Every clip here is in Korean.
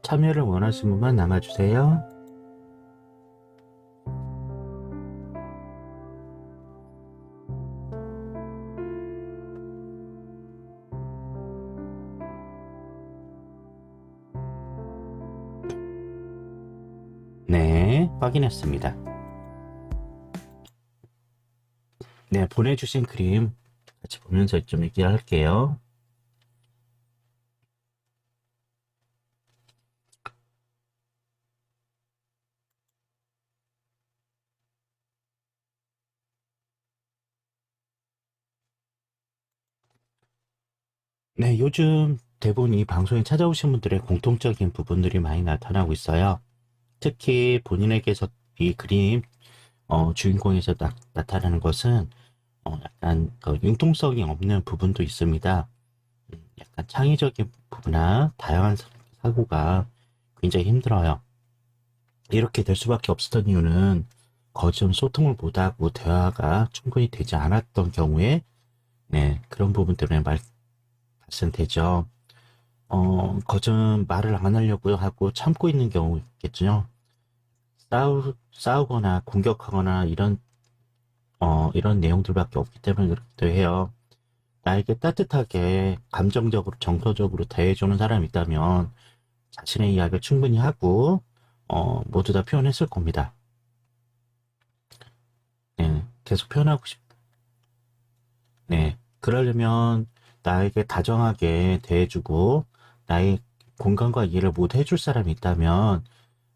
참여를 원하시는 분만 남아주세요. 네, 확인했습니다. 네, 보내주신 그림 같이 보면서 좀 얘기할게요. 네, 요즘 대부분 이 방송에 찾아오신 분들의 공통적인 부분들이 많이 나타나고 있어요. 특히 본인에게서 이 그림 주인공에서 나타나는 것은 약간 그 융통성이 없는 부분도 있습니다. 약간 창의적인 부분이나 다양한 사고가 굉장히 힘들어요. 이렇게 될 수밖에 없었던 이유는 거점 소통을 못하고 대화가 충분히 되지 않았던 경우에 네, 그런 부분 때문에 발생되죠. 거점 말을 안 하려고 하고 참고 있는 경우 있겠죠. 싸우거나 공격하거나 이런 내용들밖에 없기 때문에 그렇기도 해요. 나에게 따뜻하게 감정적으로 정서적으로 대해주는 사람이 있다면 자신의 이야기를 충분히 하고 모두 다 표현했을 겁니다. 네, 계속 표현하고 네, 그러려면 나에게 다정하게 대해주고 나의 공감과 이해를 모두 해줄 사람이 있다면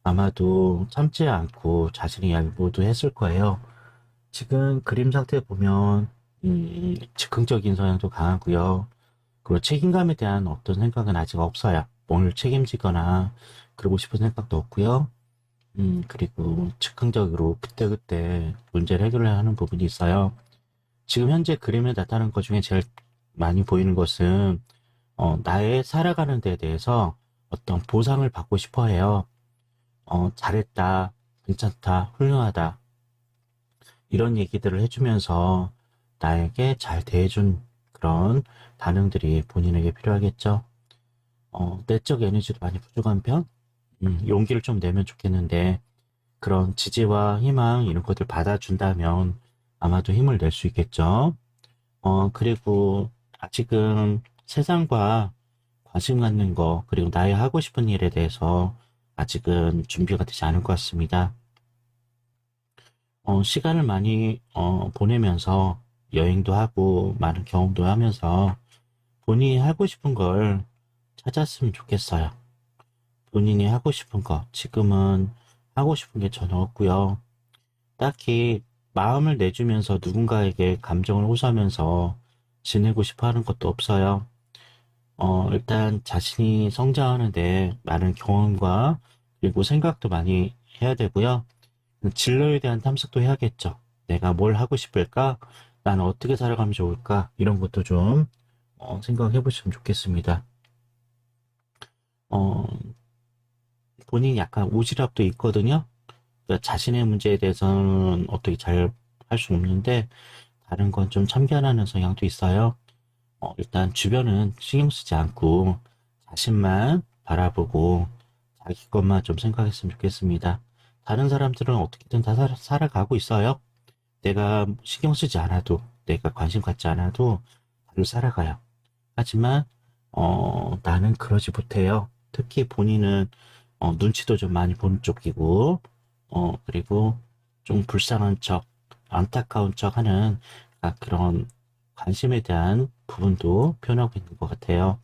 아마도 참지 않고 자신의 이야기 모두 했을 거예요. 지금 그림 상태 보면 즉흥적인 성향도 강하고요. 그리고 책임감에 대한 어떤 생각은 아직 없어요. 오늘 책임지거나 그러고 싶은 생각도 없고요. 그리고 즉흥적으로 그때그때 문제를 해결해야 하는 부분이 있어요. 지금 현재 그림에 나타나는 것 중에 제일 많이 보이는 것은 나의 살아가는 데에 대해서 어떤 보상을 받고 싶어 해요. 잘했다, 괜찮다, 훌륭하다 이런 얘기들을 해주면서 나에게 잘 대해준 그런 반응들이 본인에게 필요하겠죠. 내적 에너지도 많이 부족한 편? 용기를 좀 내면 좋겠는데 그런 지지와 희망 이런 것들 받아준다면 아마도 힘을 낼 수 있겠죠. 그리고 아직은 세상과 관심 갖는 거, 그리고 나의 하고 싶은 일에 대해서 아직은 준비가 되지 않은 것 같습니다. 시간을 많이 보내면서 여행도 하고 많은 경험도 하면서 본인이 하고 싶은 걸 찾았으면 좋겠어요. 본인이 하고 싶은 거, 지금은 하고 싶은 게 전혀 없고요. 딱히 마음을 내주면서 누군가에게 감정을 호소하면서 지내고 싶어 하는 것도 없어요. 일단 자신이 성장하는데 많은 경험과 그리고 생각도 많이 해야 되고요. 진로에 대한 탐색도 해야겠죠. 내가 뭘 하고 싶을까? 나는 어떻게 살아가면 좋을까? 이런 것도 좀 생각해 보시면 좋겠습니다. 어, 본인이 약간 오지랖도 있거든요. 그러니까 자신의 문제에 대해서는 어떻게 잘 할 수 없는데 다른 건 좀 참견하는 성향도 있어요. 일단 주변은 신경 쓰지 않고 자신만 바라보고 자기 것만 좀 생각했으면 좋겠습니다. 다른 사람들은 어떻게든 다 살아가고 있어요. 내가 신경 쓰지 않아도, 내가 관심 갖지 않아도 다들 살아가요. 하지만 나는 그러지 못해요. 특히 본인은 눈치도 좀 많이 보는 쪽이고 그리고 좀 불쌍한 척, 안타까운 척 하는 그런 관심에 대한 부분도 표현하고 있는 것 같아요.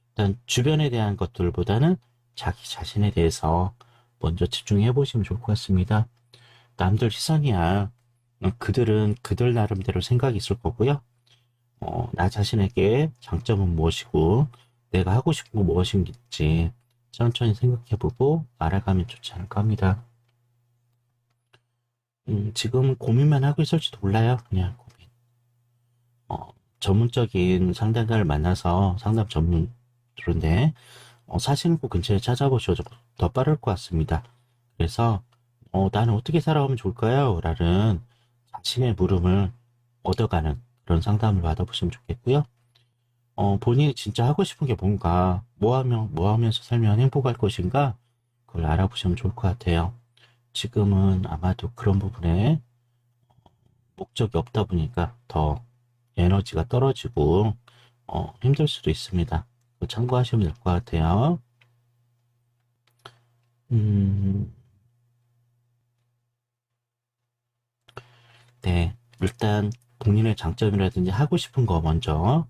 일단 주변에 대한 것들보다는 자기 자신에 대해서 먼저 집중해 보시면 좋을 것 같습니다. 남들 시선이야. 그들은 그들 나름대로 생각이 있을 거고요. 나 자신에게 장점은 무엇이고 내가 하고 싶은 거 무엇인지 천천히 생각해보고 알아가면 좋지 않을까 합니다. 지금 고민만 하고 있을지도 몰라요. 그냥 고민. 전문적인 상담가를 만나서 상담 전문으로인데 사신구 근처에 찾아보셔도 더 빠를 것 같습니다. 그래서 나는 어떻게 살아가면 좋을까요? 라는 자신의 물음을 얻어가는 그런 상담을 받아보시면 좋겠고요. 본인이 진짜 하고 싶은 게 뭔가, 뭐 하면서 살면 행복할 것인가, 그걸 알아보시면 좋을 것 같아요. 지금은 아마도 그런 부분에 목적이 없다 보니까 더 에너지가 떨어지고, 힘들 수도 있습니다. 그거 참고하시면 될 것 같아요. 음, 네. 일단 본인의 장점이라든지 하고 싶은 거 먼저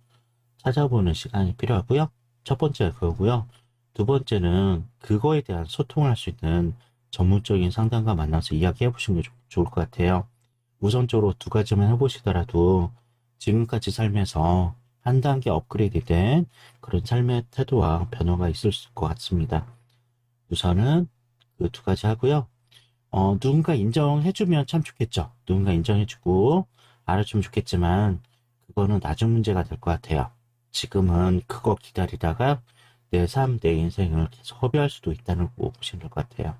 찾아보는 시간이 필요하고요. 첫 번째가 그거고요. 두 번째는 그거에 대한 소통을 할 수 있는 전문적인 상담가 만나서 이야기해 보시는 게 좋을 것 같아요. 우선적으로 두 가지만 해보시더라도 지금까지 삶에서 한 단계 업그레이드 된 그런 삶의 태도와 변화가 있을 것 같습니다. 우선은 그 두 가지 하고요. 누군가 인정해주면 참 좋겠죠. 누군가 인정해주고 알아주면 좋겠지만 그거는 나중 문제가 될 것 같아요. 지금은 그거 기다리다가 내 삶, 내 인생을 계속 허비할 수도 있다는 거 보시면 될 것 같아요.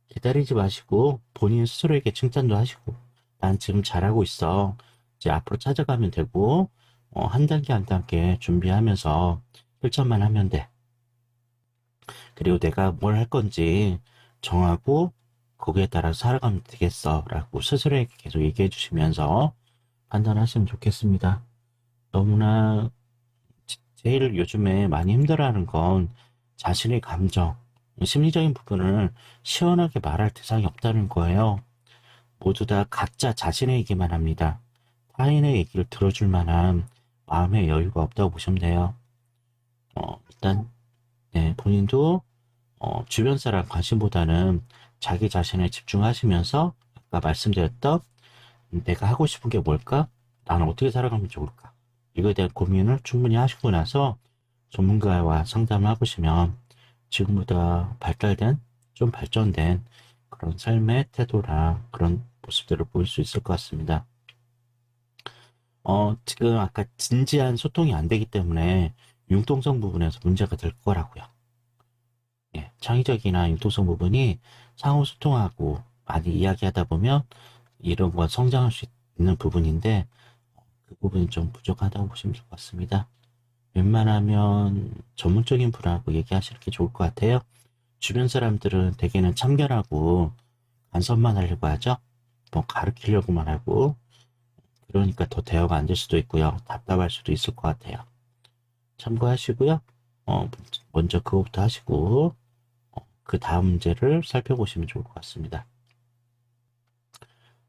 기다리지 마시고 본인 스스로에게 칭찬도 하시고 난 지금 잘하고 있어. 이제 앞으로 찾아가면 되고 한 단계 한 단계 준비하면서 실천만 하면 돼. 그리고 내가 뭘 할 건지 정하고 거기에 따라 살아가면 되겠어 라고 스스로에게 계속 얘기해 주시면서 판단하시면 좋겠습니다. 너무나 제일 요즘에 많이 힘들어하는 건 자신의 감정, 심리적인 부분을 시원하게 말할 대상이 없다는 거예요. 모두 다 각자 자신의 얘기만 합니다. 타인의 얘기를 들어줄 만한 마음의 여유가 없다고 보시면 돼요. 일단 네, 본인도 주변 사람 관심보다는 자기 자신에 집중하시면서 아까 말씀드렸던 내가 하고 싶은 게 뭘까? 나는 어떻게 살아가면 좋을까? 이거에 대한 고민을 충분히 하시고 나서 전문가와 상담을 해보시면 지금보다 발달된, 좀 발전된 그런 삶의 태도나 그런 모습들을 보일 수 있을 것 같습니다. 지금 아까 진지한 소통이 안 되기 때문에 융통성 부분에서 문제가 될 거라고요. 예, 창의적이나 융통성 부분이 상호 소통하고 많이 이야기하다 보면 이런 건 성장할 수 있는 부분인데 그 부분이 좀 부족하다고 보시면 될 것 같습니다. 웬만하면 전문적인 분하고 얘기하시는 게 좋을 것 같아요. 주변 사람들은 대개는 참견하고 간섭만 하려고 하죠. 뭐 가르치려고만 하고 그러니까 더 대화가 안 될 수도 있고요. 답답할 수도 있을 것 같아요. 참고하시고요. 먼저 그거부터 하시고 그 다음 문제를 살펴보시면 좋을 것 같습니다.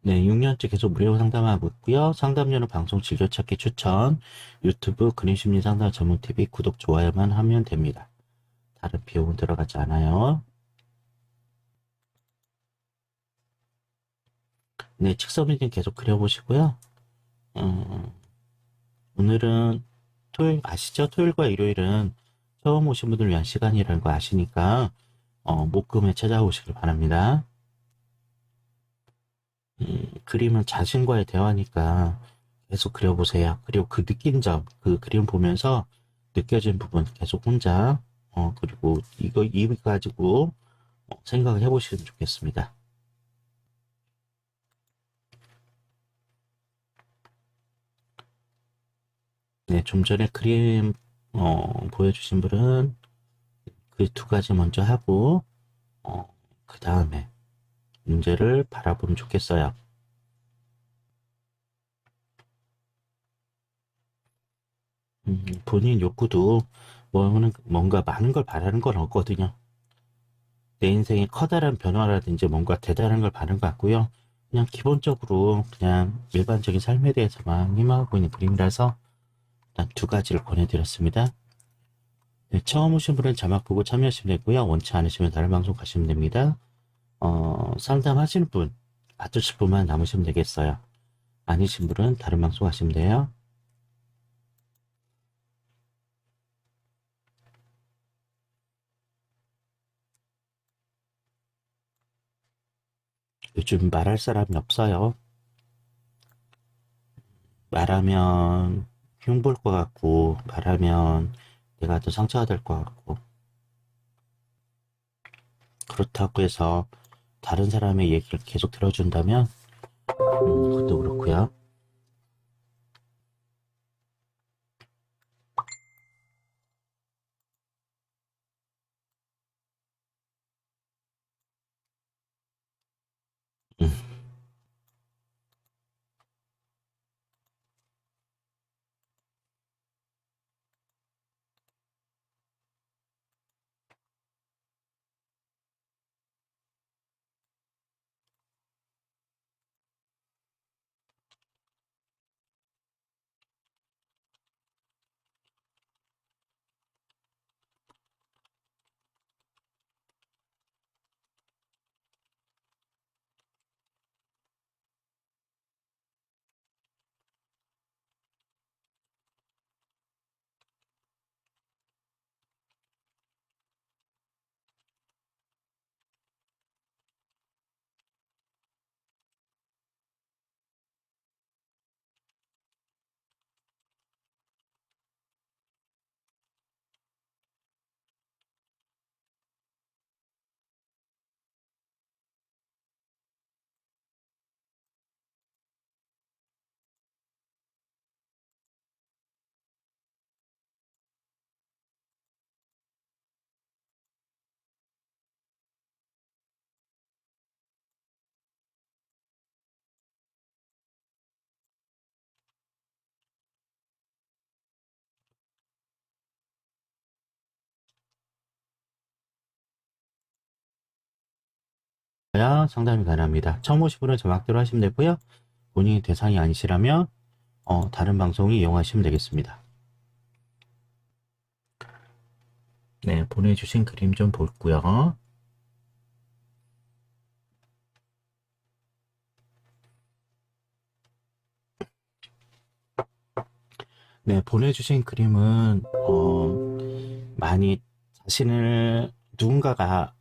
네, 6년째 계속 무료 상담하고 있고요. 상담료는 방송 즐겨찾기 추천, 유튜브 그린심리 상담 전문 TV 구독, 좋아요만 하면 됩니다. 다른 비용은 들어가지 않아요. 네, 직선미팅 계속 그려보시고요. 음, 오늘은 토요일 아시죠? 토요일과 일요일은 처음 오신 분들 위한 시간이라는 거 아시니까 목금에 찾아오시길 바랍니다. 그림은 자신과의 대화니까 계속 그려보세요. 그리고 그 느낀 점, 그 그림 보면서 느껴진 부분 계속 혼자, 그리고 이거 가지고 생각을 해보시면 좋겠습니다. 네, 좀 전에 그림, 보여주신 분은 그 두 가지 먼저 하고, 그 다음에 문제를 바라보면 좋겠어요. 본인 욕구도 뭔가 많은 걸 바라는 건 없거든요. 내 인생에 커다란 변화라든지 뭔가 대단한 걸 바라는 것 같고요. 그냥 기본적으로 그냥 일반적인 삶에 대해서만 희망하고 있는 그림이라서 일단 두 가지를 권해드렸습니다. 네, 처음 오신 분은 자막 보고 참여하시면 되고요. 원치 않으시면 다른 방송 가시면 됩니다. 상담하시는 분, 받으실 분만 남으시면 되겠어요. 아니신 분은 다른 방송 하시면 돼요. 요즘 말할 사람이 없어요. 말하면 흉볼 것 같고, 말하면 내가 더 상처가 될 것 같고, 그렇다고 해서 다른 사람의 얘기를 계속 들어준다면, 그것도 그렇고요. 상담이 가능합니다. 처음 오신 분은 전화기로 하시면 되고요. 본인이 대상이 아니시라면 다른 방송 이용하시면 되겠습니다. 네, 보내주신 그림 좀 볼고요. 네, 보내주신 그림은 많이 자신을 누군가가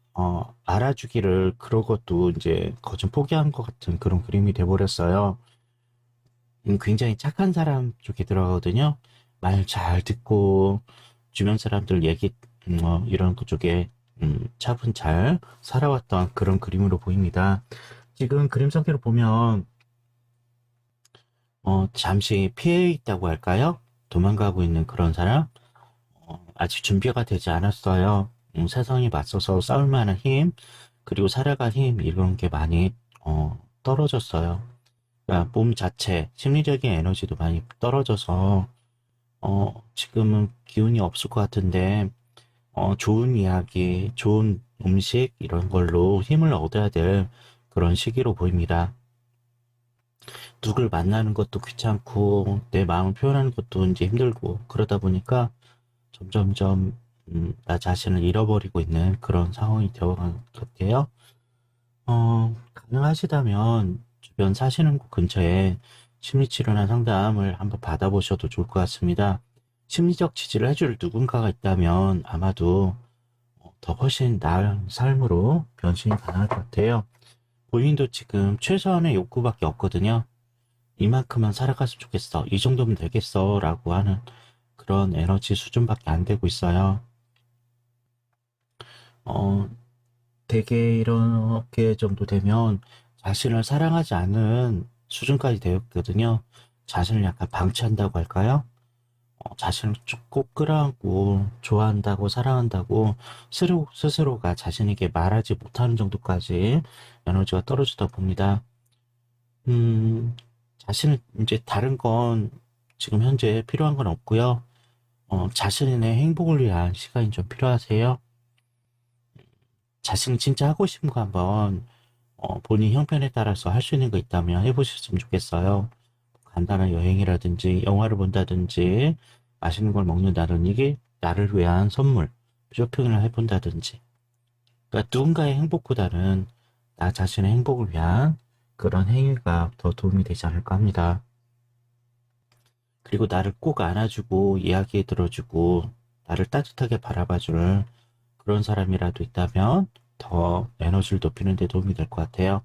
알아주기를 그런 것도 이제 거좀 포기한 것 같은 그런 그림이 돼버렸어요. 굉장히 착한 사람 쪽에 들어가거든요. 말 잘 듣고 주변 사람들 얘기 이런 것 쪽에 차분 잘 살아왔던 그런 그림으로 보입니다. 지금 그림 상태로 보면 잠시 피해 있다고 할까요? 도망가고 있는 그런 사람? 아직 준비가 되지 않았어요. 세상에 맞서서 싸울 만한 힘, 그리고 살아갈 힘, 이런 게 많이, 떨어졌어요. 그러니까 몸 자체, 심리적인 에너지도 많이 떨어져서, 지금은 기운이 없을 것 같은데, 좋은 이야기, 좋은 음식, 이런 걸로 힘을 얻어야 될 그런 시기로 보입니다. 누굴 만나는 것도 귀찮고, 내 마음을 표현하는 것도 이제 힘들고, 그러다 보니까, 점점점 나 자신을 잃어버리고 있는 그런 상황이 되어간 것 같아요. 가능하시다면 주변 사시는 곳 근처에 심리치료나 상담을 한번 받아보셔도 좋을 것 같습니다. 심리적 지지를 해줄 누군가가 있다면 아마도 더 훨씬 나은 삶으로 변신이 가능할 것 같아요. 본인도 지금 최소한의 욕구밖에 없거든요. 이만큼만 살아갔으면 좋겠어. 이 정도면 되겠어. 라고 하는 그런 에너지 수준밖에 안 되고 있어요. 어, 되게 이렇게 정도 되면 자신을 사랑하지 않는 수준까지 되었거든요. 자신을 약간 방치한다고 할까요? 자신을 꼭 끌어안고 좋아한다고 사랑한다고 스스로가 자신에게 말하지 못하는 정도까지 에너지가 떨어지다 봅니다. 자신은 이제 다른 건 지금 현재 필요한 건 없고요. 자신의 행복을 위한 시간이 좀 필요하세요. 자신이 진짜 하고 싶은 거 한번 본인 형편에 따라서 할 수 있는 거 있다면 해보셨으면 좋겠어요. 간단한 여행이라든지 영화를 본다든지 맛있는 걸 먹는다든지 이게 나를 위한 선물, 쇼핑을 해본다든지 그러니까 누군가의 행복보다는 나 자신의 행복을 위한 그런 행위가 더 도움이 되지 않을까 합니다. 그리고 나를 꼭 안아주고 이야기 들어주고 나를 따뜻하게 바라봐줄 그런 사람이라도 있다면 더 에너지를 높이는 데 도움이 될 것 같아요.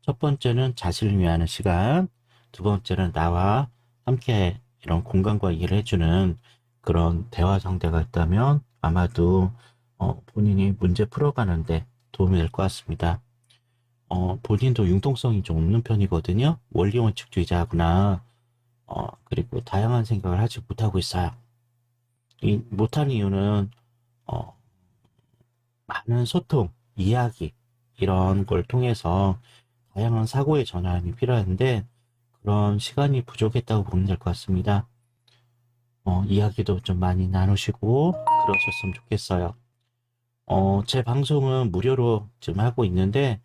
첫 번째는 자신을 위한 시간, 두 번째는 나와 함께 이런 공간과 이해를 해주는 그런 대화 상대가 있다면 아마도 본인이 문제 풀어가는데 도움이 될 것 같습니다. 본인도 융통성이 좀 없는 편이거든요. 원리원칙주의자구나. 그리고 다양한 생각을 하지 못하고 있어요. 이 못하는 이유는 어, 많은 소통, 이야기 이런 걸 통해서 다양한 사고의 전환이 필요한데 그런 시간이 부족했다고 보면 될 것 같습니다. 이야기도 좀 많이 나누시고 그러셨으면 좋겠어요. 제 방송은 무료로 지금 하고 있는데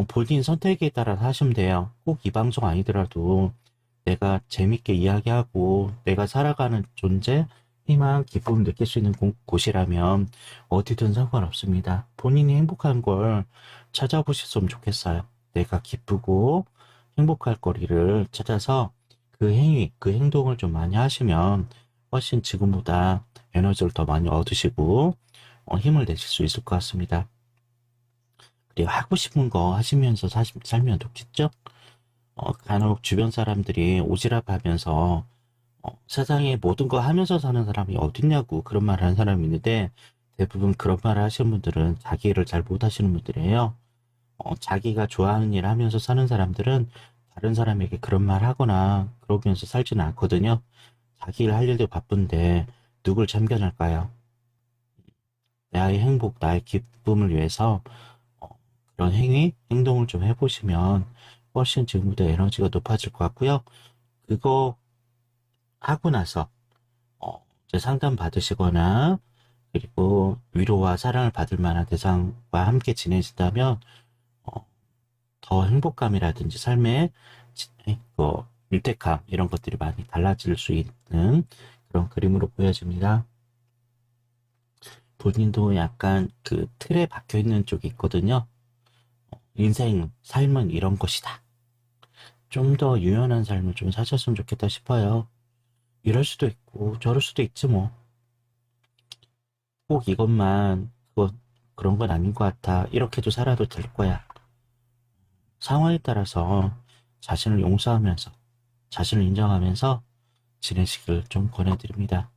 본인 선택에 따라서 하시면 돼요. 꼭 이 방송 아니더라도 내가 재밌게 이야기하고 내가 살아가는 존재, 희망, 기쁨 느낄 수 있는 곳이라면 어디든 상관없습니다. 본인이 행복한 걸 찾아보셨으면 좋겠어요. 내가 기쁘고 행복할 거리를 찾아서 그 행위, 그 행동을 좀 많이 하시면 훨씬 지금보다 에너지를 더 많이 얻으시고 힘을 내실 수 있을 것 같습니다. 그리고 하고 싶은 거 하시면서 살면 좋겠죠? 간혹 주변 사람들이 오지랖 하면서 세상에 모든 거 하면서 사는 사람이 어딨냐고 그런 말 하는 사람이 있는데 대부분 그런 말을 하시는 분들은 자기 일을 잘 못하시는 분들이에요. 자기가 좋아하는 일 하면서 사는 사람들은 다른 사람에게 그런 말 하거나 그러면서 살지는 않거든요. 자기 일 할 일도 바쁜데 누굴 참견할까요? 나의 행복, 나의 기쁨을 위해서 어, 그런 행위, 행동을 좀 해보시면 훨씬 지금보다 에너지가 높아질 것 같고요. 그거 하고 나서 이제 상담 받으시거나 그리고 위로와 사랑을 받을 만한 대상과 함께 지내신다면 더 행복감이라든지 삶의 윤택함 이런 것들이 많이 달라질 수 있는 그런 그림으로 보여집니다. 본인도 약간 그 틀에 박혀 있는 쪽이 있거든요. 인생, 삶은 이런 것이다. 좀 더 유연한 삶을 좀 사셨으면 좋겠다 싶어요. 이럴 수도 있고 저럴 수도 있지 뭐. 꼭 이것만 그런 건 아닌 것 같아. 이렇게도 살아도 될 거야. 상황에 따라서 자신을 용서하면서 자신을 인정하면서 지내시길 좀 권해드립니다.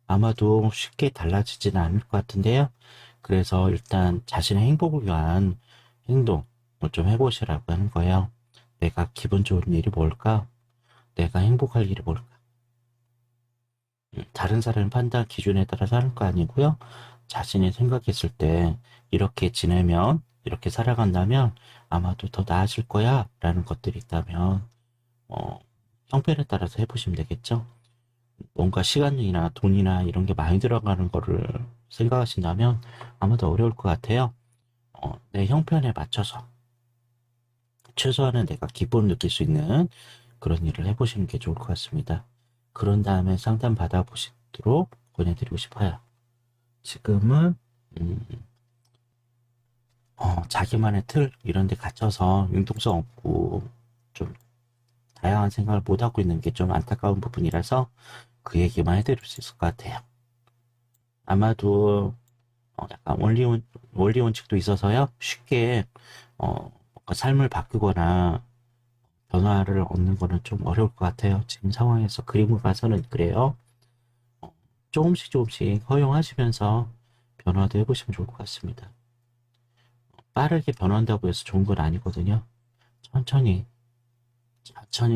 아마도 쉽게 달라지지는 않을 것 같은데요. 그래서 일단 자신의 행복을 위한 행동을 좀 해보시라고 하는 거예요. 내가 기분 좋은 일이 뭘까? 내가 행복할 일이 뭘까? 다른 사람의 판단 기준에 따라 사는 거 아니고요. 자신이 생각했을 때 이렇게 지내면, 이렇게 살아간다면 아마도 더 나아질 거야 라는 것들이 있다면 형편에 따라서 해보시면 되겠죠. 뭔가 시간이나 돈이나 이런 게 많이 들어가는 거를 생각하신다면 아마도 어려울 것 같아요. 내 형편에 맞춰서 최소한은 내가 기쁨을 느낄 수 있는 그런 일을 해보시는 게 좋을 것 같습니다. 그런 다음에 상담 받아보시도록 권해드리고 싶어요. 지금은 음, 자기만의 틀 이런 데 갇혀서 융통성 없고 좀 다양한 생각을 못하고 있는 게 좀 안타까운 부분이라서 그 얘기만 해드릴 수 있을 것 같아요. 아마도 약간 원리 원칙도 있어서요. 쉽게 뭔가 삶을 바꾸거나 변화를 얻는 거는 좀 어려울 것 같아요. 지금 상황에서 그림을 봐서는 그래요. 어, 조금씩 조금씩 허용하시면서 변화도 해보시면 좋을 것 같습니다. 빠르게 변한다고 해서 좋은 건 아니거든요. 천천히,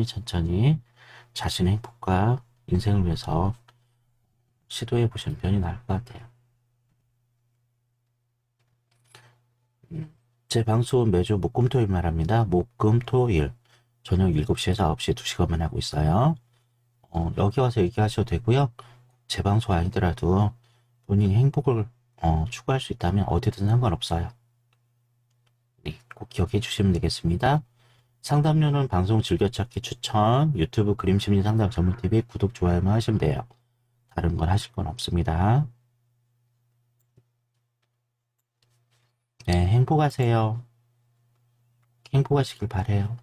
천천히 자신의 행복과 인생을 위해서 시도해 보시는 편이 나을 것 같아요. 제 방송은 매주 목금토일만 합니다. 목금토일 저녁 7시에서 9시 2시간만 하고 있어요. 여기 와서 얘기하셔도 되고요. 제 방송 아니더라도 본인이 행복을 추구할 수 있다면 어디든 상관없어요. 네, 꼭 기억해 주시면 되겠습니다. 상담료는 방송 즐겨찾기 추천, 유튜브 그림심리 상담 전문TV 구독, 좋아요만 하시면 돼요. 다른 건 하실 건 없습니다. 네, 행복하세요. 행복하시길 바래요.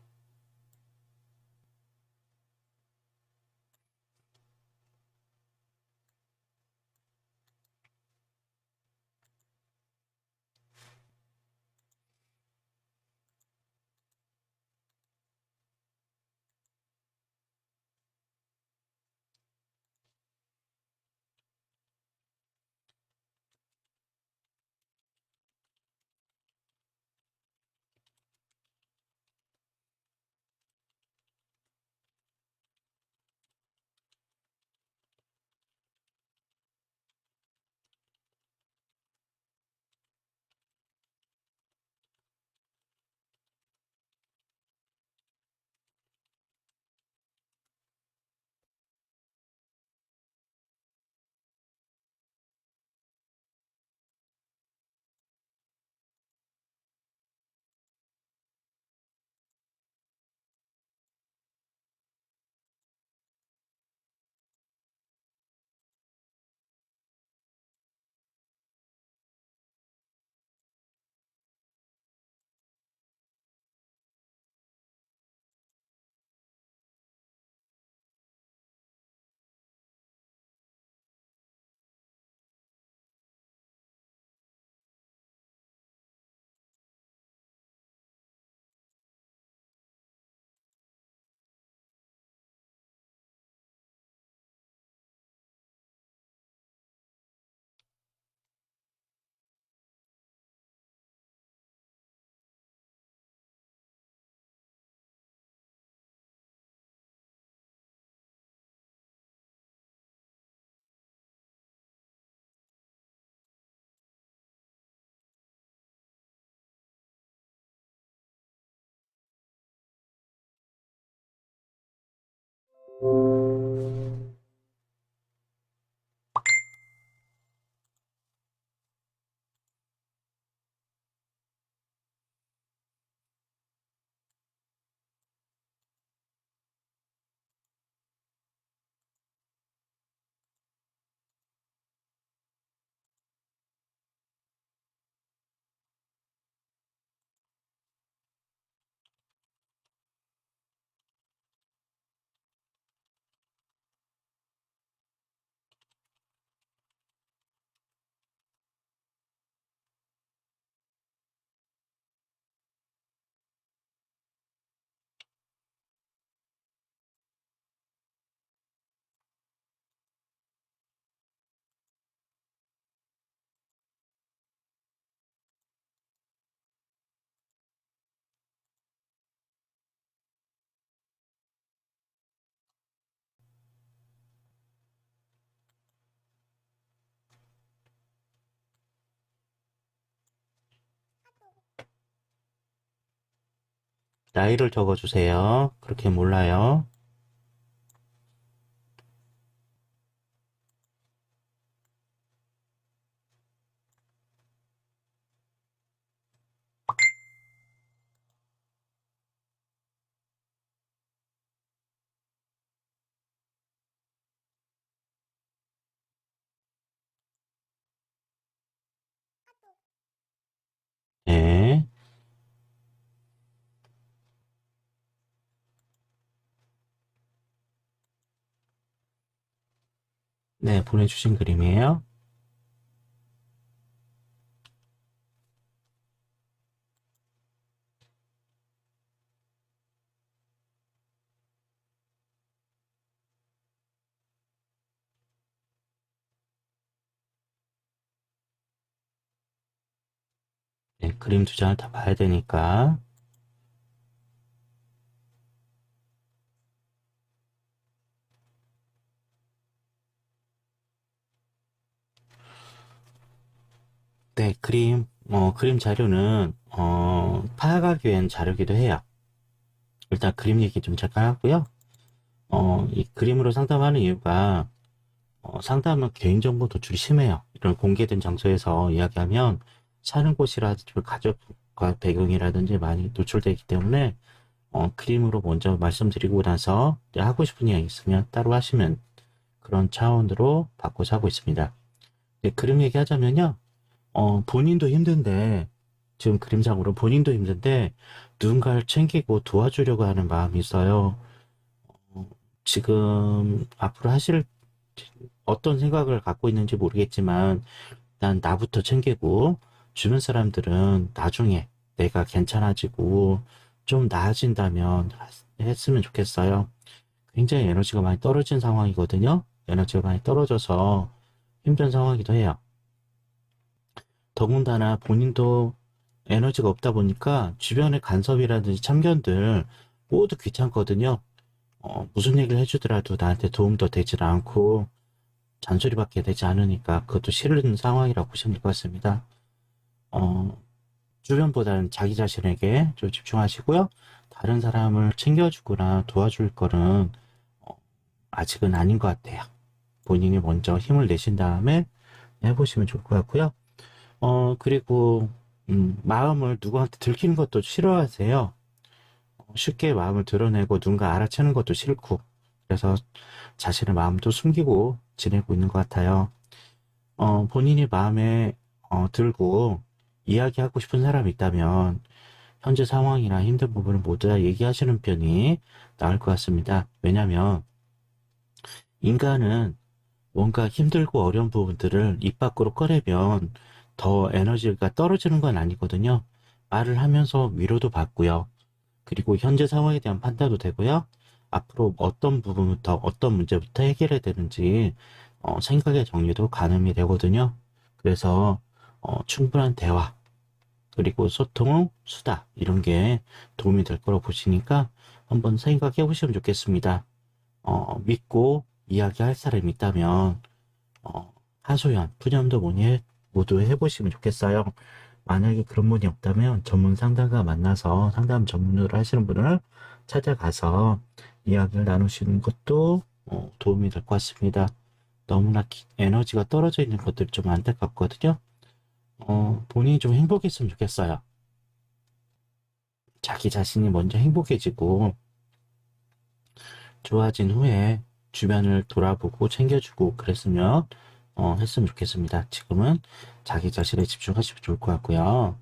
나이를 적어주세요. 그렇게 몰라요. 네. 네, 보내주신 그림이에요. 네, 그림 두 장을 다 봐야 되니까. 네, 그림 자료는, 파악하기 위한 자료기도 해요. 일단 그림 얘기 좀 잠깐 하고요. 이 그림으로 상담하는 이유가, 상담은 개인정보 노출이 심해요. 이런 공개된 장소에서 이야기하면 사는 곳이라든지 가족과 배경이라든지 많이 노출되기 때문에, 그림으로 먼저 말씀드리고 나서 하고 싶은 이야기 있으면 따로 하시면 그런 차원으로 바꿔서 하고 있습니다. 네, 그림 얘기하자면요. 본인도 힘든데, 지금 그림상으로 본인도 힘든데, 누군가를 챙기고 도와주려고 하는 마음이 있어요. 어, 지금 앞으로 하실 어떤 생각을 갖고 있는지 모르겠지만, 난 나부터 챙기고, 주변 사람들은 나중에 내가 괜찮아지고, 좀 나아진다면 했으면 좋겠어요. 굉장히 에너지가 많이 떨어진 상황이거든요. 에너지가 많이 떨어져서 힘든 상황이기도 해요. 더군다나 본인도 에너지가 없다 보니까 주변의 간섭이라든지 참견들 모두 귀찮거든요. 무슨 얘기를 해주더라도 나한테 도움도 되질 않고 잔소리밖에 되지 않으니까 그것도 싫은 상황이라고 보시면 될 것 같습니다. 어, 주변보다는 자기 자신에게 좀 집중하시고요. 다른 사람을 챙겨주거나 도와줄 거는 어, 아직은 아닌 것 같아요. 본인이 먼저 힘을 내신 다음에 해보시면 좋을 것 같고요. 그리고, 마음을 누구한테 들키는 것도 싫어하세요. 쉽게 마음을 드러내고 누군가 알아채는 것도 싫고, 그래서 자신의 마음도 숨기고 지내고 있는 것 같아요. 본인이 마음에 들고 이야기하고 싶은 사람이 있다면, 현재 상황이나 힘든 부분을 모두 다 얘기하시는 편이 나을 것 같습니다. 왜냐면, 인간은 뭔가 힘들고 어려운 부분들을 입 밖으로 꺼내면 더 에너지가 떨어지는 건 아니거든요. 말을 하면서 위로도 받고요. 그리고 현재 상황에 대한 판단도 되고요. 앞으로 어떤 부분부터 어떤 문제부터 해결해야 되는지 생각의 정리도 가늠이 되거든요. 그래서 충분한 대화 그리고 소통, 수다 이런 게 도움이 될 거라고 보시니까 한번 생각해 보시면 좋겠습니다. 믿고 이야기할 사람이 있다면 하소연, 푸념도 모두 해보시면 좋겠어요. 만약에 그런 분이 없다면 전문 상담가 만나서 상담 전문으로 하시는 분을 찾아가서 이야기를 나누시는 것도 도움이 될 것 같습니다. 너무나 에너지가 떨어져 있는 것들이 좀 안타깝거든요. 본인이 좀 행복했으면 좋겠어요. 자기 자신이 먼저 행복해지고 좋아진 후에 주변을 돌아보고 챙겨주고 그랬으면 했으면 좋겠습니다. 지금은 자기 자신에 집중하시면 좋을 것 같고요.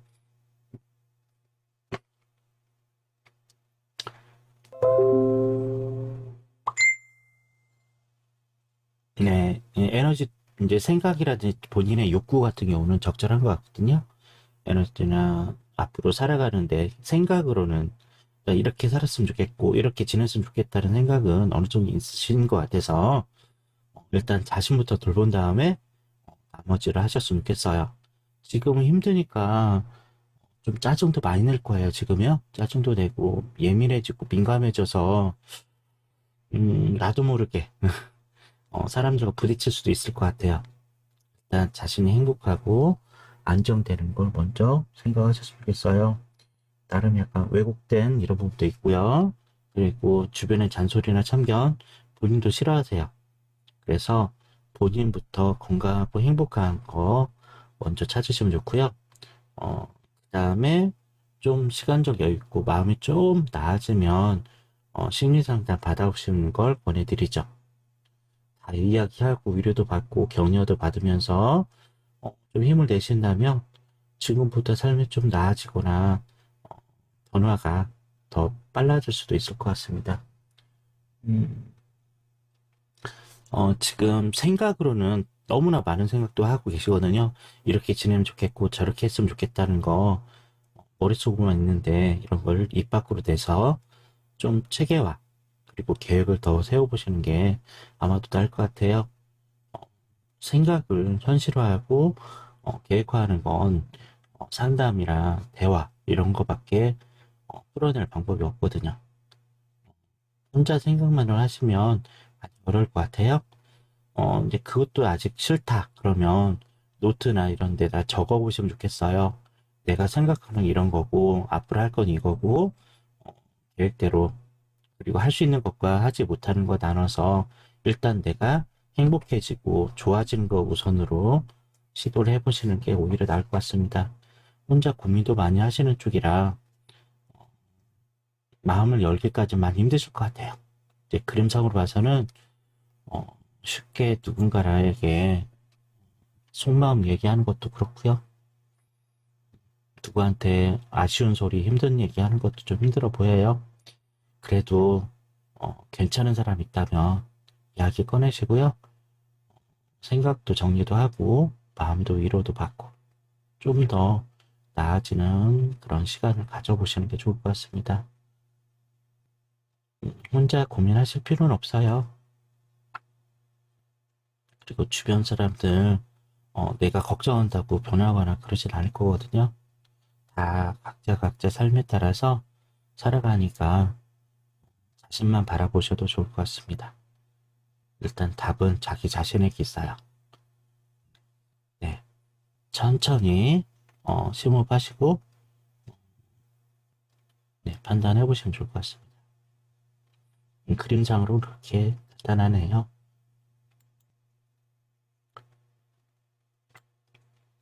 네, 에너지 이제 생각이라든지 본인의 욕구 같은 경우는 적절한 것 같거든요. 에너지나 앞으로 살아가는데 생각으로는 그러니까 이렇게 살았으면 좋겠고 이렇게 지냈으면 좋겠다는 생각은 어느 정도 있으신 것 같아서 일단 자신부터 돌본 다음에 나머지를 하셨으면 좋겠어요. 지금은 힘드니까 좀 짜증도 많이 낼 거예요, 지금요. 짜증도 내고, 예민해지고, 민감해져서, 나도 모르게, 사람들과 부딪힐 수도 있을 것 같아요. 일단 자신이 행복하고, 안정되는 걸 먼저 생각하셨으면 좋겠어요. 나름 약간 왜곡된 이런 부분도 있고요. 그리고 주변의 잔소리나 참견 본인도 싫어하세요. 그래서 본인부터 건강하고 행복한 거 먼저 찾으시면 좋고요. 그 다음에 좀 시간적 여유 있고 마음이 좀 나아지면 심리 상담 받아보시는 걸 권해드리죠. 다 이야기하고 위로도 받고 격려도 받으면서 좀 힘을 내신다면 지금보다 삶이 좀 나아지거나 어, 변화가 더 빨라질 수도 있을 것 같습니다. 음, 지금 생각으로는 너무나 많은 생각도 하고 계시거든요. 이렇게 지내면 좋겠고 저렇게 했으면 좋겠다는 거 머릿속으로만 있는데 이런 걸 입 밖으로 내서 좀 체계화 그리고 계획을 더 세워보시는 게 아마도 나을 것 같아요. 어, 생각을 현실화하고 계획화하는 건 상담이랑 대화 이런 거밖에 풀어낼 방법이 없거든요. 혼자 생각만을 하시면 많이 어려울 것 같아요. 이제 그것도 아직 싫다. 그러면 노트나 이런 데다 적어 보시면 좋겠어요. 내가 생각하는 이런 거고, 앞으로 할 건 이거고, 어, 계획대로, 그리고 할 수 있는 것과 하지 못하는 거 나눠서 일단 내가 행복해지고 좋아지는 거 우선으로 시도를 해보시는 게 오히려 나을 것 같습니다. 혼자 고민도 많이 하시는 쪽이라 마음을 열기까지 많이 힘드실 것 같아요. 이제 그림상으로 봐서는 어, 쉽게 누군가에게 속마음 얘기하는 것도 그렇고요. 누구한테 아쉬운 소리, 힘든 얘기하는 것도 좀 힘들어 보여요. 그래도 괜찮은 사람 있다면 이야기 꺼내시고요. 생각도 정리도 하고 마음도 위로도 받고 좀 더 나아지는 그런 시간을 가져보시는 게 좋을 것 같습니다. 혼자 고민하실 필요는 없어요. 그리고 주변 사람들 내가 걱정한다고 변하거나 그러진 않을 거거든요. 다 각자 삶에 따라서 살아가니까 자신만 바라보셔도 좋을 것 같습니다. 일단 답은 자기 자신에게 있어요. 네, 천천히 심호흡하시고 네, 판단해 보시면 좋을 것 같습니다. 그림상으로 그렇게 간단하네요.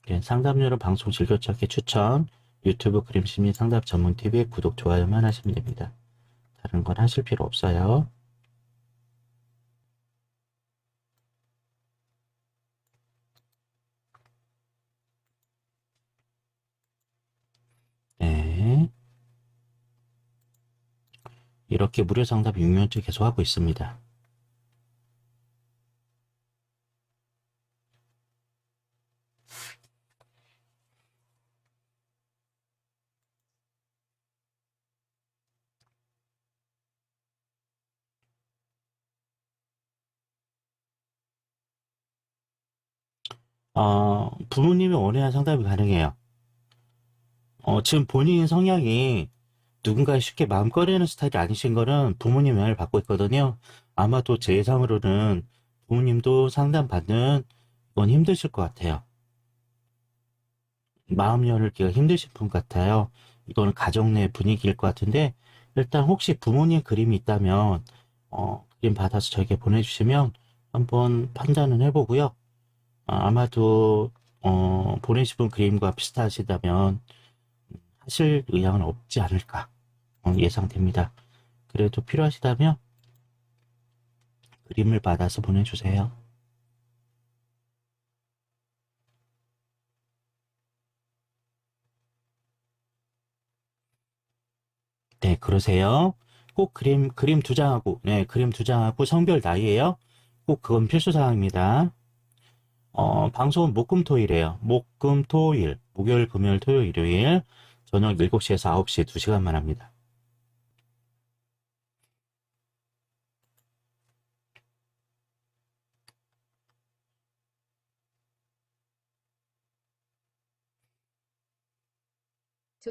네, 상담료로 방송 즐겨찾기 추천 유튜브 그림심리 상담 전문 TV에 구독, 좋아요만 하시면 됩니다. 다른 건 하실 필요 없어요. 네, 이렇게 무료 상담 6년째 계속 하고 있습니다. 부모님이 원해야 상담이 가능해요. 지금 본인 성향이 누군가에 쉽게 마음 꺼내는 스타일이 아니신 거는 부모님 영향을 받고 있거든요. 아마도 제 예상으로는 부모님도 상담받는 건 힘드실 것 같아요. 마음 열기가 힘드신 분 같아요. 이거는 가정 내 분위기일 것 같은데, 일단 혹시 부모님 그림이 있다면, 그림 받아서 저에게 보내주시면 한번 판단은 해보고요. 아마도, 보내신 분 그림과 비슷하시다면 하실 의향은 없지 않을까 예상됩니다. 그래도 필요하시다면 그림을 받아서 보내주세요. 네, 그러세요. 꼭 그림 두 장하고, 네, 그림 두 장하고 성별 나이에요. 꼭 그건 필수사항입니다. 방송은 목금토일이에요. 목금토일, 목요일, 금요일, 토요일, 일요일, 저녁 7시에서 9시 2시간만 합니다.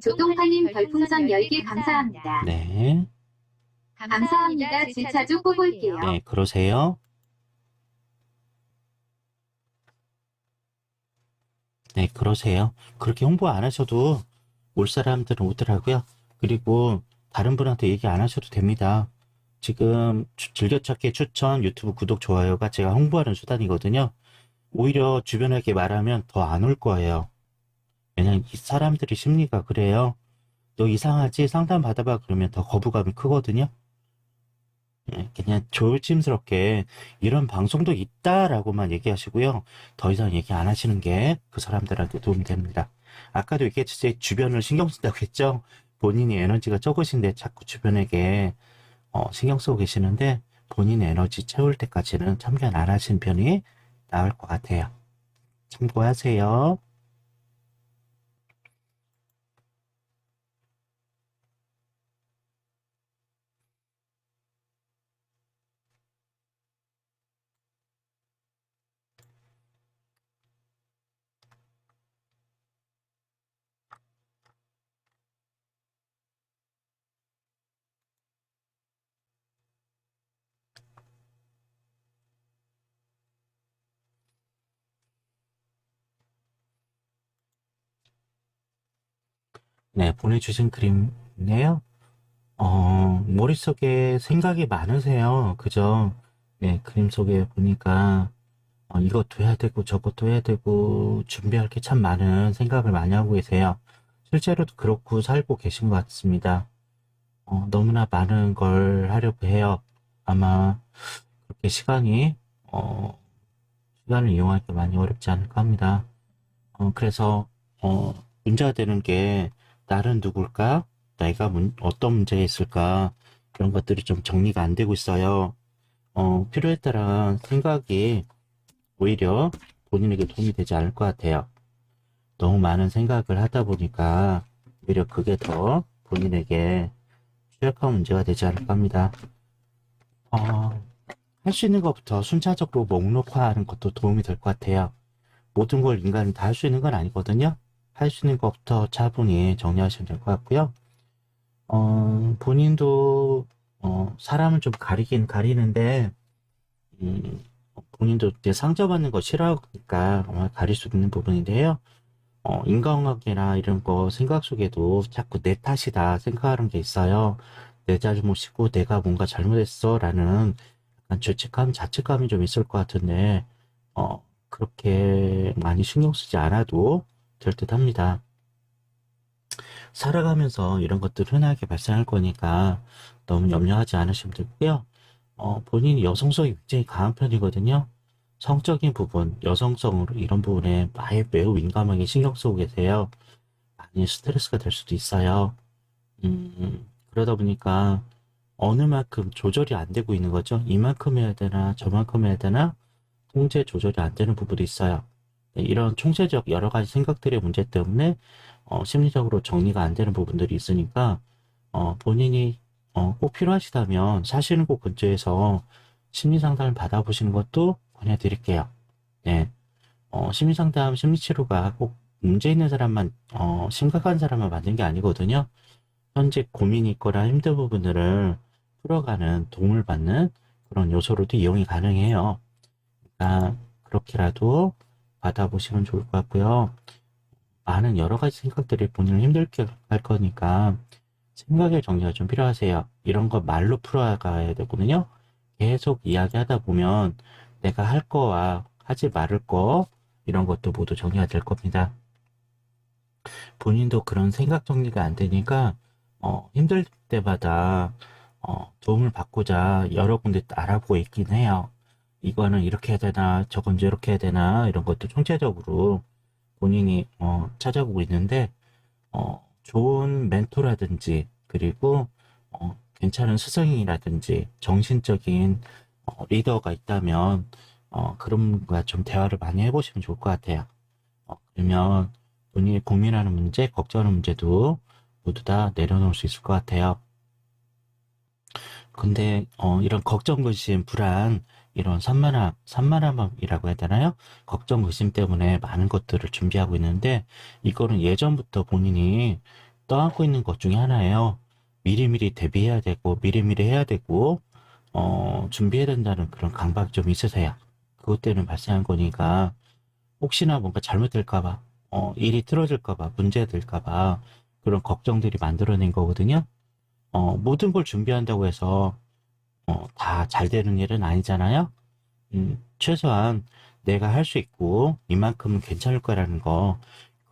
조동파님 별풍선 10개 감사합니다. 네, 감사합니다. 진짜 쭉 뽑을게요. 네, 그러세요. 네, 그러세요. 그렇게 홍보 안 하셔도 올 사람들은 오더라고요. 그리고 다른 분한테 얘기 안 하셔도 됩니다. 지금 즐겨찾기 추천, 유튜브 구독, 좋아요가 제가 홍보하는 수단이거든요. 오히려 주변에게 말하면 더 안 올 거예요. 왜냐면 이 사람들의 심리가 그래요. 너 이상하지? 상담 받아봐. 그러면 더 거부감이 크거든요. 그냥 조심스럽게 이런 방송도 있다라고만 얘기하시고요. 더 이상 얘기 안 하시는 게 그 사람들한테 도움이 됩니다. 아까도 이게 제 주변을 신경 쓴다고 했죠. 본인이 에너지가 적으신데 자꾸 주변에게 신경 쓰고 계시는데 본인의 에너지 채울 때까지는 참견 안 하신 편이 나을 것 같아요. 참고하세요. 네, 보내주신 그림이네요. 머릿속에 생각이 많으세요. 그죠? 네, 그림 속에 보니까 이것도 해야 되고 저것도 해야 되고 준비할 게 참 많은 생각을 많이 하고 계세요. 실제로도 그렇고 살고 계신 것 같습니다. 너무나 많은 걸 하려고 해요. 아마 그렇게 시간을 이용하기 많이 어렵지 않을까 합니다. 그래서 문제가 되는 게 나는 누굴까? 내가 어떤 문제가 있을까? 이런 것들이 좀 정리가 안 되고 있어요. 필요에 따라 생각이 오히려 본인에게 도움이 되지 않을 것 같아요. 너무 많은 생각을 하다 보니까 오히려 그게 더 본인에게 취약한 문제가 되지 않을까 합니다. 할 수 있는 것부터 순차적으로 목록화하는 것도 도움이 될 것 같아요. 모든 걸 인간이 다 할 수 있는 건 아니거든요. 할 수 있는 것부터 차분히 정리하시면 될 것 같고요. 본인도 사람을 좀 가리긴 가리는데 본인도 이제 상처받는 거 싫어하니까 아마 가릴 수 있는 부분인데요. 인간관계나 이런 거 생각 속에도 자꾸 내 탓이다 생각하는 게 있어요. 내 잘못이고 내가 뭔가 잘못했어 라는 약간 죄책감, 자책감이 좀 있을 것 같은데 그렇게 많이 신경 쓰지 않아도 될 듯 합니다. 살아가면서 이런 것들 흔하게 발생할 거니까 너무 염려하지 않으시면 되고요. 본인이 여성성이 굉장히 강한 편이거든요. 성적인 부분, 여성성으로 이런 부분에 매우 민감하게 신경 쓰고 계세요. 많이 스트레스가 될 수도 있어요. 그러다 보니까 어느 만큼 조절이 안 되고 있는 거죠. 이만큼 해야 되나, 저만큼 해야 되나, 통제 조절이 안 되는 부분도 있어요. 네, 이런 총체적 여러 가지 생각들의 문제 때문에 심리적으로 정리가 안 되는 부분들이 있으니까 본인이 꼭 필요하시다면 사시는 곳 근처에서 심리 상담을 받아보시는 것도 권해드릴게요. 네, 심리 상담, 심리 치료가 꼭 문제 있는 사람만 심각한 사람만 받는 게 아니거든요. 현재 고민이 있거나 힘든 부분들을 풀어가는 도움을 받는 그런 요소로도 이용이 가능해요. 그러니까 그렇게라도 받아보시면 좋을 것 같고요. 많은 여러 가지 생각들이 본인을 힘들게 할 거니까 생각의 정리가 좀 필요하세요. 이런 거 말로 풀어가야 되거든요. 계속 이야기하다 보면 내가 할 거와 하지 말을 거 이런 것도 모두 정리가 될 겁니다. 본인도 그런 생각 정리가 안 되니까 힘들 때마다 도움을 받고자 여러 군데 알아보고 있긴 해요. 이거는 이렇게 해야 되나 저건 저렇게 해야 되나 이런 것도 총체적으로 본인이 찾아보고 있는데 좋은 멘토라든지 그리고 괜찮은 스승이라든지 정신적인 리더가 있다면 그런 분과 좀 대화를 많이 해보시면 좋을 것 같아요. 그러면 본인이 고민하는 문제, 걱정하는 문제도 모두 다 내려놓을 수 있을 것 같아요. 근데 이런 걱정, 의심, 불안, 이런 산만함이라고 해야 되나요? 걱정, 의심 때문에 많은 것들을 준비하고 있는데 이거는 예전부터 본인이 떠안고 있는 것 중에 하나예요. 미리미리 대비해야 되고 미리미리 해야 되고 준비해야 된다는 그런 강박이 좀 있으세요. 그것 때문에 발생한 거니까 혹시나 뭔가 잘못될까 봐 일이 틀어질까 봐 문제가 될까 봐 그런 걱정들이 만들어낸 거거든요. 모든 걸 준비한다고 해서 다 잘 되는 일은 아니잖아요. 최소한 내가 할 수 있고 이만큼은 괜찮을 거라는 거,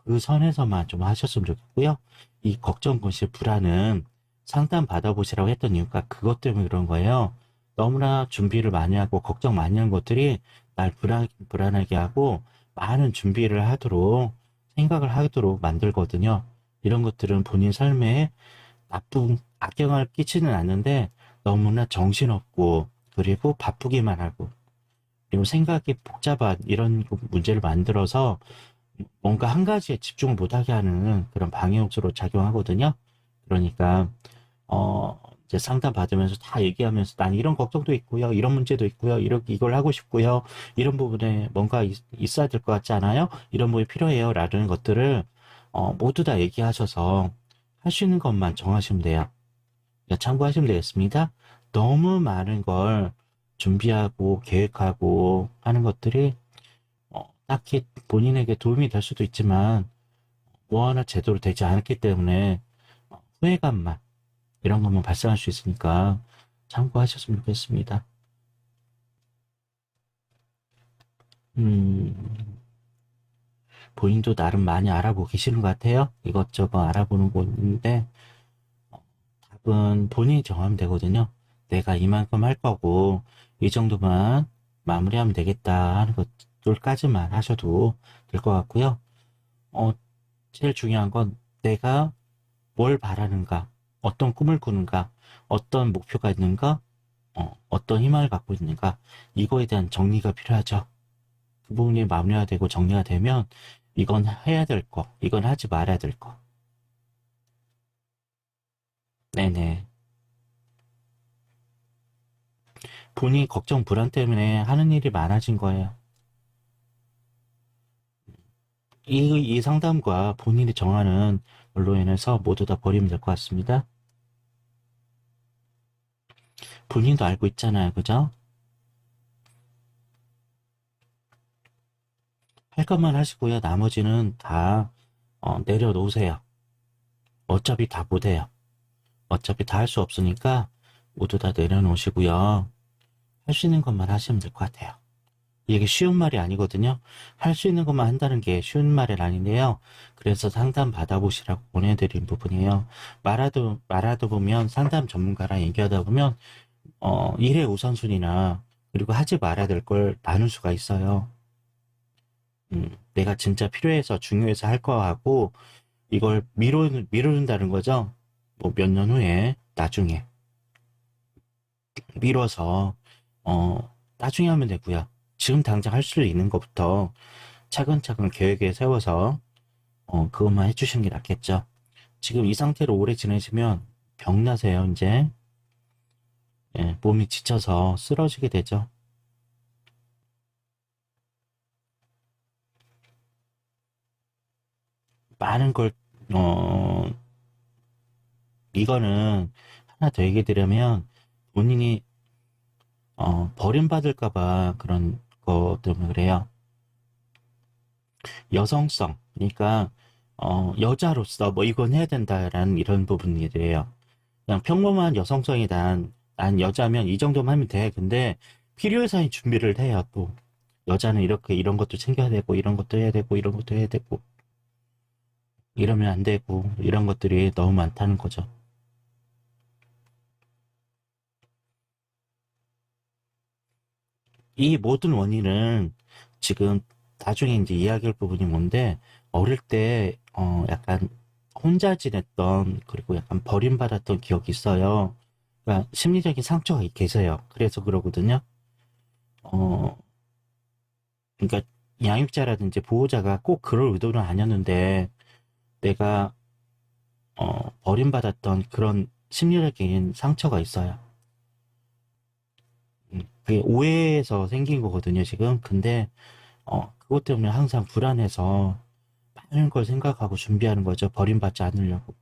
그 선에서만 좀 하셨으면 좋겠고요. 이 걱정, 근심, 불안은 상담 받아보시라고 했던 이유가 그것 때문에 그런 거예요. 너무나 준비를 많이 하고 걱정 많이 한 것들이 날 불안하게 하고 많은 준비를 하도록 생각을 하도록 만들거든요. 이런 것들은 본인 삶에 나쁜 악영향을 끼치는 않는데 너무나 정신없고 그리고 바쁘기만 하고 그리고 생각이 복잡한 이런 문제를 만들어서 뭔가 한 가지에 집중을 못하게 하는 그런 방해 요소로 작용하거든요. 그러니까 이제 상담 받으면서 다 얘기하면서 난 이런 걱정도 있고요, 이런 문제도 있고요, 이렇게 이걸 하고 싶고요, 이런 부분에 뭔가 있어야 될 것 같지 않아요? 이런 부분이 필요해요 라는 것들을 모두 다 얘기하셔서 할 수 있는 것만 정하시면 돼요. 참고하시면 되겠습니다. 너무 많은 걸 준비하고 계획하고 하는 것들이 딱히 본인에게 도움이 될 수도 있지만 뭐 하나 제대로 되지 않았기 때문에 후회감만 이런 것만 발생할 수 있으니까 참고하셨으면 좋겠습니다. 음, 본인도 나름 많이 알아보고 계시는 것 같아요. 이것저것 알아보는 곳인데 답은 본인이 정하면 되거든요. 내가 이만큼 할 거고 이 정도만 마무리하면 되겠다 하는 것들까지만 하셔도 될 것 같고요. 어, 제일 중요한 건 내가 뭘 바라는가, 어떤 꿈을 꾸는가, 어떤 목표가 있는가, 어떤 희망을 갖고 있는가, 이거에 대한 정리가 필요하죠. 그 부분이 마무리가 되고 정리가 되면 이건 해야 될 거, 이건 하지 말아야 될 거. 네네. 본인 걱정, 불안 때문에 하는 일이 많아진 거예요. 이 상담과 본인이 정하는 걸로 인해서 모두 다 버리면 될 것 같습니다. 본인도 알고 있잖아요. 그죠? 할 것만 하시고요. 나머지는 다 내려놓으세요. 어차피 다 못해요. 어차피 다 할 수 없으니까 모두 다 내려놓으시고요. 할 수 있는 것만 하시면 될 것 같아요. 이게 쉬운 말이 아니거든요. 할 수 있는 것만 한다는 게 쉬운 말은 아닌데요. 그래서 상담 받아보시라고 보내드린 부분이에요. 말하다 보면 상담 전문가랑 얘기하다 보면 일의 우선순위나 그리고 하지 말아야 될 걸 나눌 수가 있어요. 내가 진짜 필요해서 중요해서 할 거하고 이걸 미룬다는 거죠. 뭐 몇 년 후에 나중에 미뤄서 나중에 하면 되고요. 지금 당장 할 수 있는 것부터 차근차근 계획에 세워서 그것만 해주시는 게 낫겠죠. 지금 이 상태로 오래 지내시면 병나세요. 이제 예, 몸이 지쳐서 쓰러지게 되죠. 많은 걸 어, 이거는 하나 더 얘기 드리면 본인이 버림받을까 봐 그런 것 때문에 그래요. 여성성, 그러니까 여자로서 뭐 이건 해야 된다라는 이런 부분이래요. 그냥 평범한 여성성이 난 여자면 이 정도만 하면 돼. 근데 필요 이상의 준비를 해요. 또 여자는 이렇게 이런 것도 챙겨야 되고 이런 것도 해야 되고 이런 것도 해야 되고 이러면 안 되고 이런 것들이 너무 많다는 거죠. 이 모든 원인은 지금 나중에 이제 이야기할 부분이 뭔데 어릴 때 약간 혼자 지냈던 그리고 약간 버림받았던 기억이 있어요. 그러니까 심리적인 상처가 계세요. 그래서 그러거든요. 어, 그러니까 양육자라든지 보호자가 꼭 그럴 의도는 아니었는데 내가 버림받았던 그런 심리적인 상처가 있어요. 그게 오해에서 생긴 거거든요, 지금. 근데 그것 때문에 항상 불안해서 많은 걸 생각하고 준비하는 거죠. 버림받지 않으려고.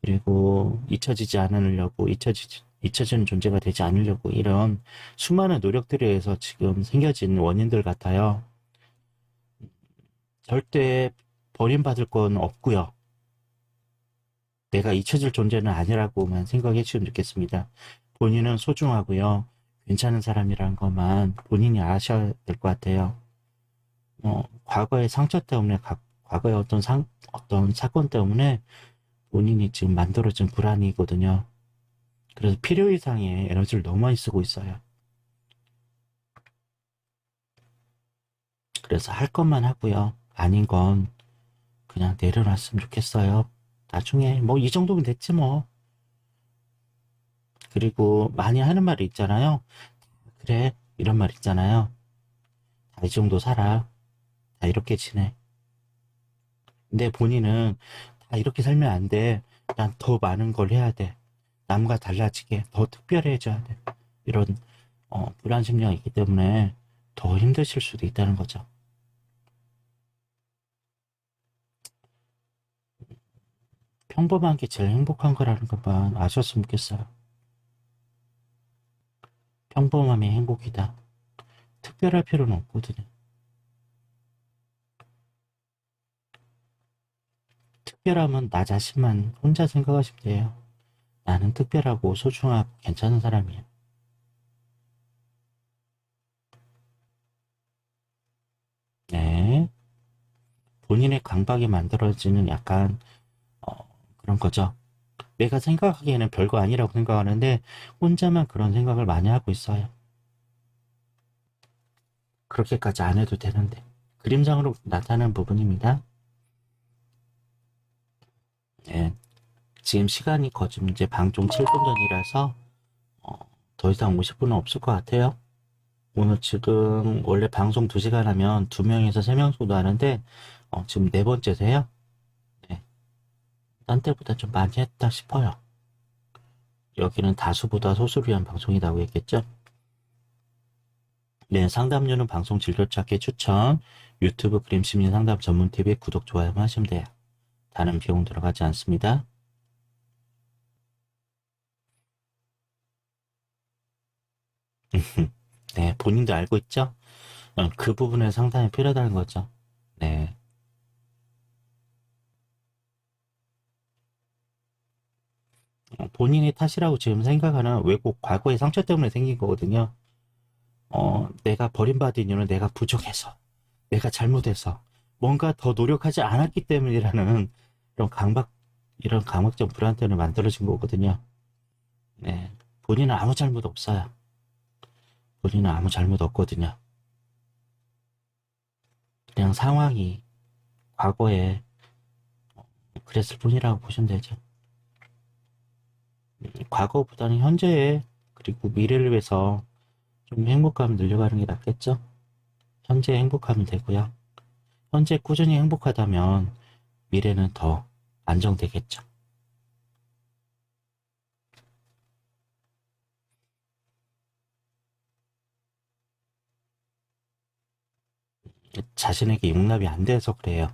그리고 잊혀지지 않으려고, 잊혀지는 존재가 되지 않으려고 이런 수많은 노력들에 의해서 지금 생겨진 원인들 같아요. 절대 버림받을 건 없고요. 내가 잊혀질 존재는 아니라고만 생각해 주시면 좋겠습니다. 본인은 소중하고요. 괜찮은 사람이라는 것만 본인이 아셔야 될 것 같아요. 과거의 상처 때문에, 과거의 어떤 사건 때문에 본인이 지금 만들어진 불안이거든요. 그래서 필요 이상의 에너지를 너무 많이 쓰고 있어요. 그래서 할 것만 하고요. 아닌 건 그냥 내려놨으면 좋겠어요. 나중에 뭐 이 정도면 됐지 뭐. 그리고 많이 하는 말이 있잖아요. 그래, 이런 말 있잖아요. 다 이 정도 살아. 다 이렇게 지내. 근데 본인은 다 이렇게 살면 안 돼. 난 더 많은 걸 해야 돼. 남과 달라지게 더 특별해져야 돼. 이런 불안 심리가 있기 때문에 더 힘드실 수도 있다는 거죠. 평범한 게 제일 행복한 거라는 것만 아셨으면 좋겠어요. 평범함이 행복이다. 특별할 필요는 없거든요. 특별함은 나 자신만 혼자 생각하시면 돼요. 나는 특별하고 소중하고 괜찮은 사람이야. 네. 본인의 강박이 만들어지는 약간 그런 거죠. 내가 생각하기에는 별거 아니라고 생각하는데 혼자만 그런 생각을 많이 하고 있어요. 그렇게까지 안 해도 되는데. 그림상으로 나타나는 부분입니다. 네. 지금 시간이 거진 이제 방송 7분 전이라서 어, 더 이상 50분은 없을 것 같아요. 오늘 지금 원래 방송 2시간 하면 2명에서 3명 정도 하는데 지금 네 번째세요? 네. 딴 때보다 좀 많이 했다 싶어요. 여기는 다수보다 소수를 위한 방송이라고 했겠죠? 네, 상담료는 방송 즐겨찾기 추천, 유튜브 그림 심리 상담 전문 TV 구독, 좋아요만 하시면 돼요. 다른 비용 들어가지 않습니다. 네, 본인도 알고 있죠? 그 부분에 상담이 필요하다는 거죠. 네. 본인의 탓이라고 지금 생각하는 왜곡, 과거의 상처 때문에 생긴 거거든요. 내가 버림받은 이유는 내가 부족해서, 내가 잘못해서, 뭔가 더 노력하지 않았기 때문이라는 이런 이런 강박적 불안 때문에 만들어진 거거든요. 네. 본인은 아무 잘못 없어요. 본인은 아무 잘못 없거든요. 그냥 상황이 과거에 그랬을 뿐이라고 보시면 되죠. 과거보다는 현재에, 그리고 미래를 위해서 좀 행복감을 늘려가는 게 낫겠죠? 현재 행복하면 되고요. 현재 꾸준히 행복하다면 미래는 더 안정되겠죠. 자신에게 용납이 안 돼서 그래요.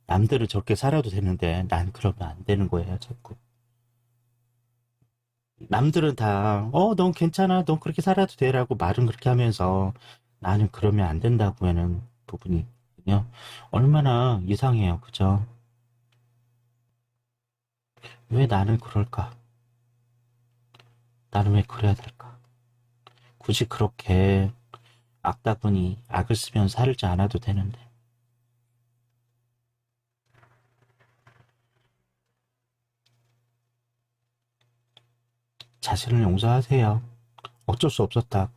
남들은 저렇게 살아도 되는데 난 그러면 안 되는 거예요, 자꾸. 남들은 다, 넌 괜찮아, 넌 그렇게 살아도 돼라고 말은 그렇게 하면서 나는 그러면 안 된다고 하는 부분이거든요. 얼마나 이상해요, 그죠? 왜 나는 그럴까? 나는 왜 그래야 될까? 굳이 그렇게 악다구니 악을 쓰면 살지 않아도 되는데. 자신을 용서하세요. 어쩔 수 없었다.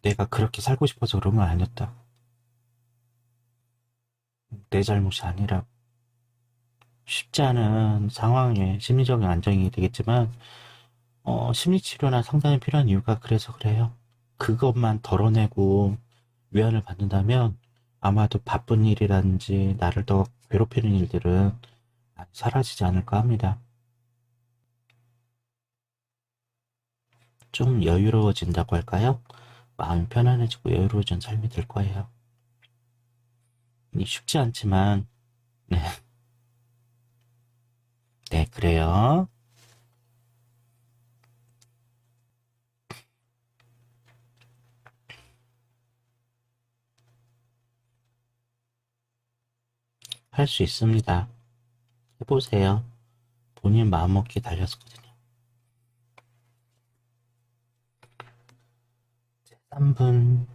내가 그렇게 살고 싶어서 그런 건 아니었다. 내 잘못이 아니라. 쉽지 않은 상황에 심리적인 안정이 되겠지만 심리치료나 상담이 필요한 이유가 그래서 그래요. 그것만 덜어내고 위안을 받는다면 아마도 바쁜 일이라든지 나를 더 괴롭히는 일들은 많이 사라지지 않을까 합니다. 좀 여유로워진다고 할까요? 마음이 편안해지고 여유로워진 삶이 될 거예요. 쉽지 않지만, 네, 네, 그래요. 할 수 있습니다. 해보세요. 본인 마음먹기에 달렸었거든요. 3분.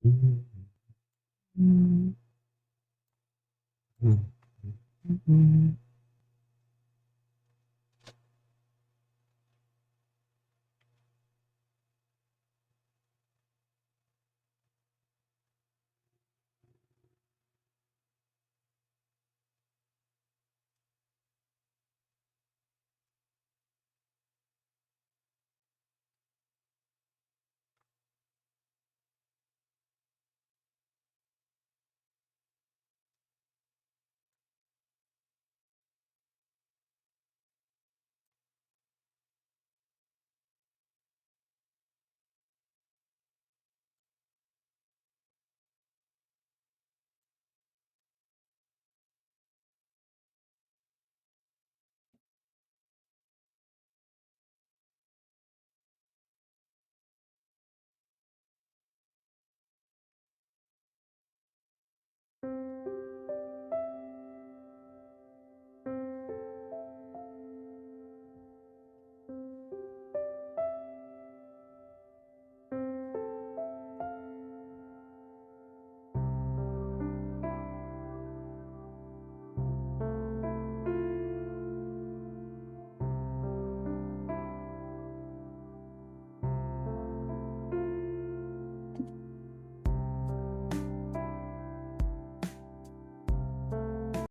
음, 음, 음, 음.